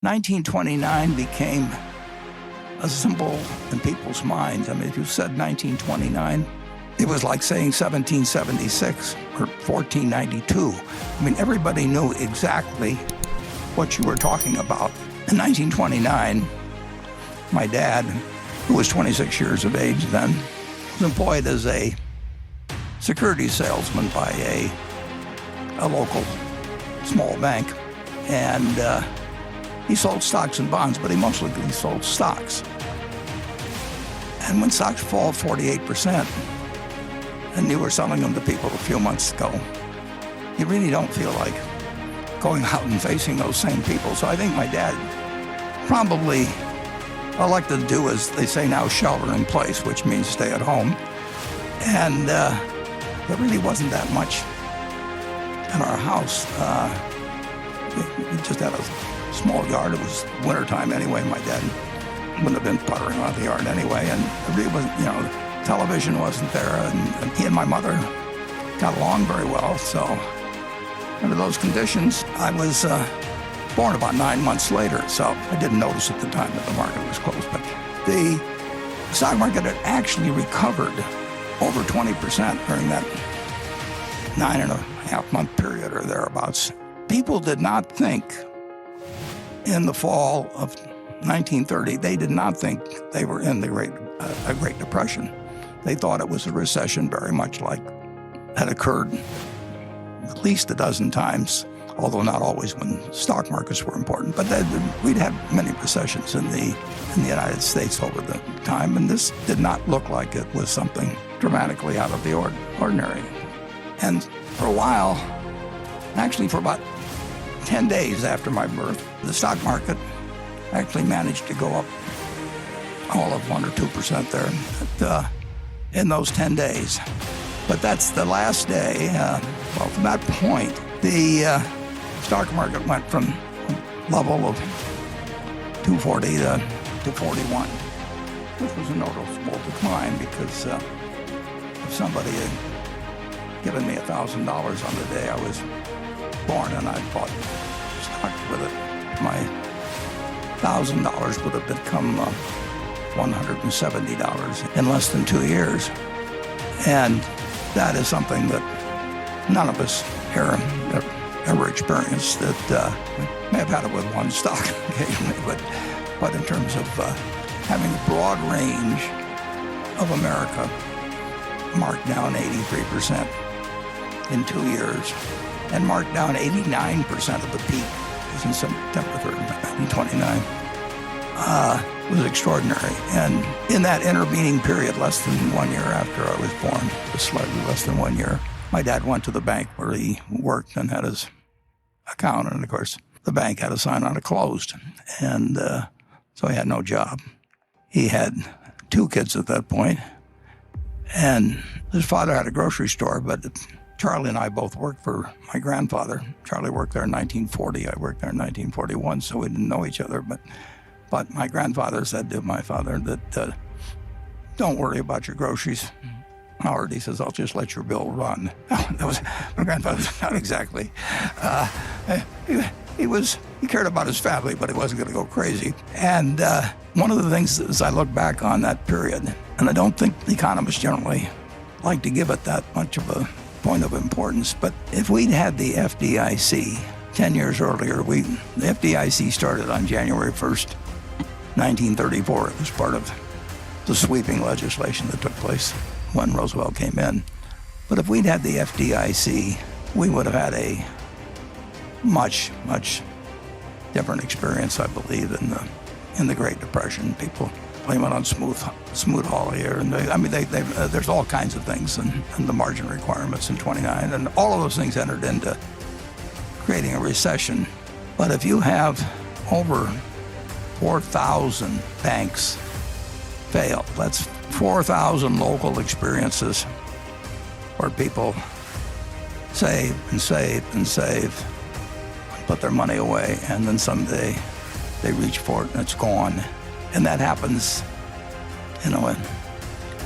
1929 became a symbol in people's minds. I mean, if you said 1929, it was like saying 1776 or 1492. I mean, everybody knew exactly what you were talking about. In 1929, my dad, who was 26 years of age then, was employed as a security salesman by a local small bank. And he sold stocks and bonds, but he mostly sold stocks. And when stocks fall 48%, and you were selling them to people a few months ago, you really don't feel like going out and facing those same people. So I think my dad probably elected to do, as they say now, shelter in place, which means stay at home. And there really wasn't that much in our house. We just had a small yard. It was wintertime anyway. My dad wouldn't have been puttering around the yard anyway. And it really wasn't, television wasn't there. And he and my mother got along very well. So under those conditions, I was born about 9 months later. So I didn't notice at the time that the market was closed. But the stock market had actually recovered over 20% during that 9.5-month period or thereabouts. People did not think in the fall of 1930, they did not think they were in a Great Depression. They thought it was a recession very much like had occurred at least a dozen times, although not always when stock markets were important. But we'd had many recessions in the United States over the time, and this did not look like it was something dramatically out of the ordinary. And for a while, actually for about 10 days after my birth, the stock market actually managed to go up all of 1 or 2% there in those 10 days. But that's the last day. From that point, the stock market went from a level of 240 to 41, which was a noticeable decline because if somebody had given me $1,000 on the day I was born and I bought stock with it, my $1,000 would have become $170 in less than 2 years. And that is something that none of us here ever experienced. That may have had it with one stock occasionally, but in terms of having a broad range of America marked down 83% in 2 years, and marked down 89% of the peak was in September 3rd, 1929, was extraordinary. And in that intervening period, less than 1 year after I was born, just slightly less than 1 year, my dad went to the bank where he worked and had his account, and of course, the bank had a sign on it closed, and so he had no job. He had 2 kids at that point, and his father had a grocery store, but Charlie and I both worked for my grandfather. Charlie worked there in 1940. I worked there in 1941, so we didn't know each other. But my grandfather said to my father that, don't worry about your groceries, Howard. He says, I'll just let your bill run. That was my grandfather. Not exactly. He cared about his family, but he wasn't going to go crazy. And one of the things as I look back on that period, and I don't think economists generally like to give it that much of a point of importance, but if we'd had the FDIC 10 years earlier, the FDIC started on January 1st, 1934. It was part of the sweeping legislation that took place when Roosevelt came in. But if we'd had the FDIC, we would have had a much, much different experience, I believe, in the Great Depression. People blame it on Smoot-Hawley, and there's all kinds of things, and the margin requirements in 29, and all of those things entered into creating a recession. But if you have over 4,000 banks fail, that's 4,000 local experiences where people save and save and save, put their money away, and then someday they reach for it and it's gone. And that happens, in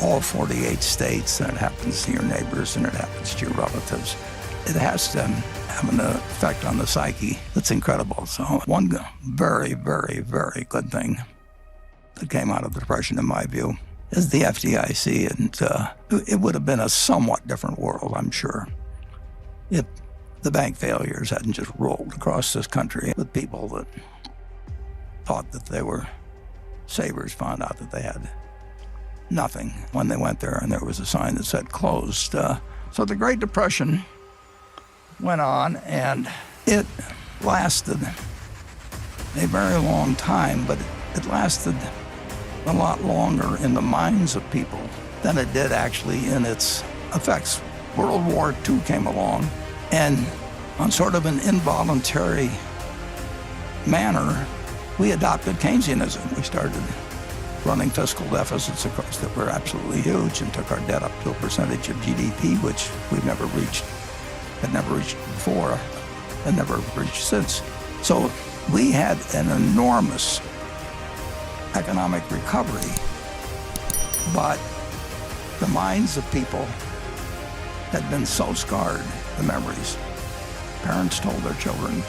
all 48 states, and it happens to your neighbors, and it happens to your relatives. It has to have an effect on the psyche that's incredible. So one very, very, very good thing that came out of the Depression, in my view, is the FDIC. And it would have been a somewhat different world, I'm sure, if the bank failures hadn't just rolled across this country with people that thought that they were savers, found out that they had nothing when they went there, and there was a sign that said closed. So the Great Depression went on, and it lasted a very long time, but it lasted a lot longer in the minds of people than it did actually in its effects. World War II came along, and on sort of an involuntary manner, we adopted Keynesianism. We started running fiscal deficits, of course, that were absolutely huge, and took our debt up to a percentage of GDP, which we've never reached, had never reached before, and never reached since. So we had an enormous economic recovery, but the minds of people had been so scarred, the memories. Parents told their children.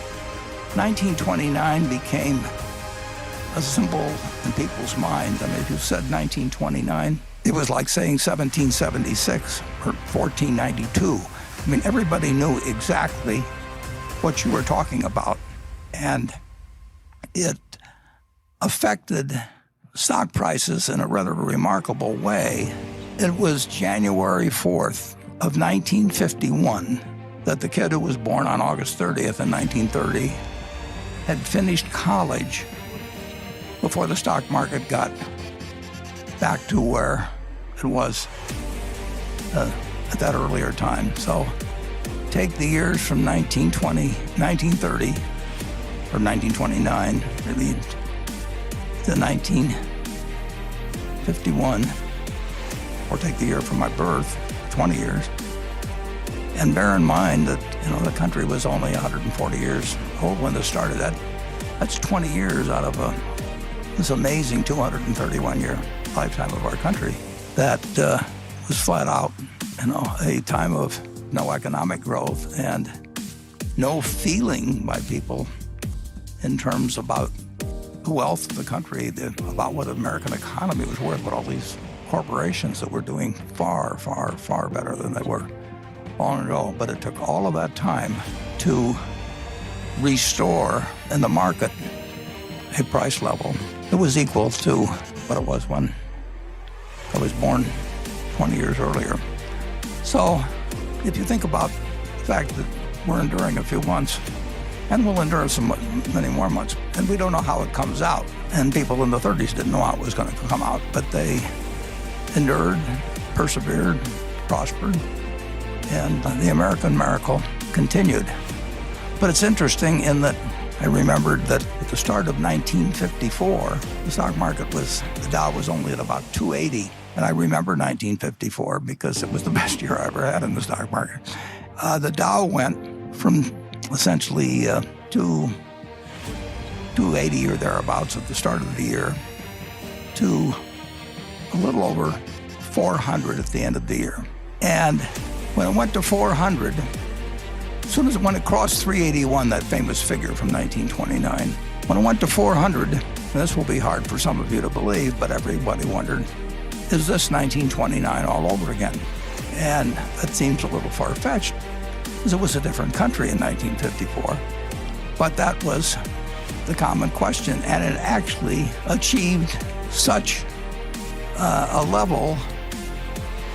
1929 became a symbol in people's minds. I mean, if you said 1929, it was like saying 1776 or 1492. I mean, everybody knew exactly what you were talking about, and it affected stock prices in a rather remarkable way. It was January 4th of 1951 that the kid who was born on August 30th in 1930 had finished college before the stock market got back to where it was at that earlier time. So take the years from 1930, or 1929, really, to 1951, or take the year from my birth, 20 years, and bear in mind that, the country was only 140 years old when this started. That's 20 years out of this amazing 231-year lifetime of our country that was flat out, a time of no economic growth and no feeling by people in terms about the wealth of the country, about what the American economy was worth, but all these corporations that were doing far, far, far better than they were long ago. But it took all of that time to restore in the market a price level that was equal to what it was when I was born 20 years earlier. So if you think about the fact that we're enduring a few months, and we'll endure many more months, and we don't know how it comes out. And people in the 30s didn't know how it was going to come out, but they endured, persevered, prospered, and the American miracle continued. But it's interesting in that I remembered that at the start of 1954, the stock market the Dow was only at about 280. And I remember 1954 because it was the best year I ever had in the stock market. The Dow went from essentially 280 or thereabouts at the start of the year to a little over 400 at the end of the year. And when it went to 400, as soon as when it crossed 381, that famous figure from 1929, when it went to 400, and this will be hard for some of you to believe, but everybody wondered, is this 1929 all over again? And that seems a little far-fetched, because it was a different country in 1954. But that was the common question, and it actually achieved such a level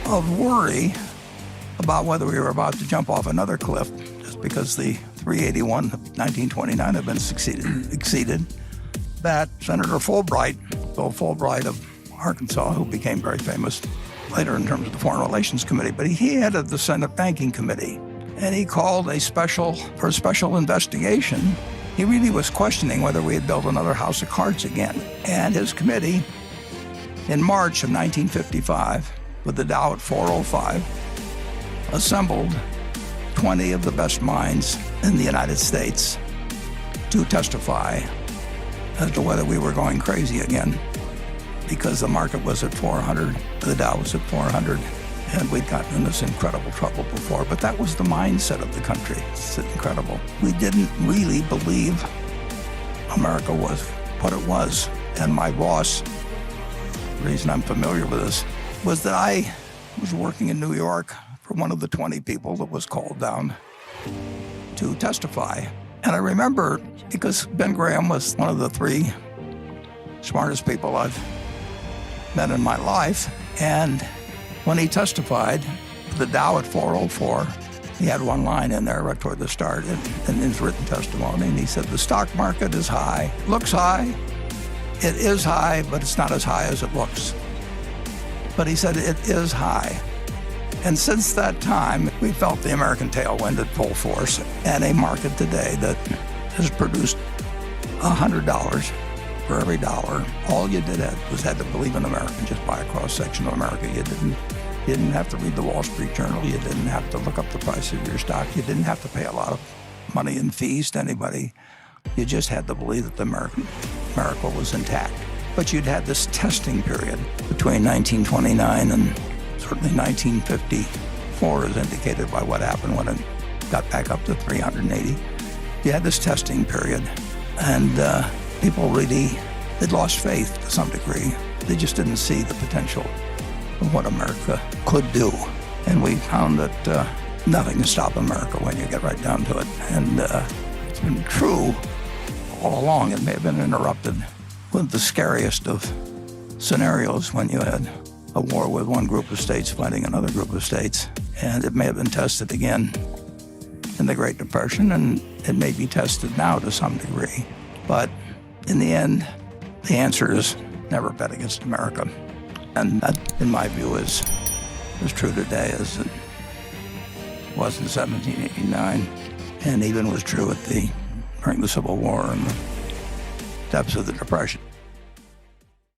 of worry about whether we were about to jump off another cliff, just because the 381 of 1929 had been exceeded, that Senator Fulbright, Bill Fulbright of Arkansas, who became very famous later in terms of the Foreign Relations Committee, but he headed the Senate Banking Committee, and he called for a special investigation. He really was questioning whether we had built another house of cards again. And his committee, in March of 1955, with the Dow at 405, assembled 20 of the best minds in the United States to testify as to whether we were going crazy again, because the market was at 400, the Dow was at 400, And we'd gotten in this incredible trouble before, but that was the mindset of the country. It's incredible. We didn't really believe America was what it was. And my boss, the reason I'm familiar with this, was that I was working in New York for one of the 20 people that was called down to testify. And I remember, because Ben Graham was one of the 3 smartest people I've met in my life, and when he testified, the Dow at 404, he had one line in there right toward the start in his written testimony, and he said, the stock market is high, looks high, it is high, but it's not as high as it looks. But he said it is high. And since that time, we felt the American tailwind at full force, and a market today that has produced $100 for every dollar. All you did was had to believe in America and just buy a cross-section of America. You didn't have to read the Wall Street Journal. You didn't have to look up the price of your stock. You didn't have to pay a lot of money in fees to anybody. You just had to believe that the America was intact. But you'd had this testing period between 1929 and certainly 1954, as indicated by what happened when it got back up to 380. You had this testing period, and people really, they'd lost faith to some degree. They just didn't see the potential of what America could do. And we found that nothing can stop America when you get right down to it. And it's been true all along. It may have been interrupted with the scariest of scenarios when you had a war with one group of states fighting another group of states. And it may have been tested again in the Great Depression, and it may be tested now to some degree. But in the end, the answer is never bet against America. And that, in my view, is as true today as it was in 1789, and even was true during the Civil War and the depths of the Depression.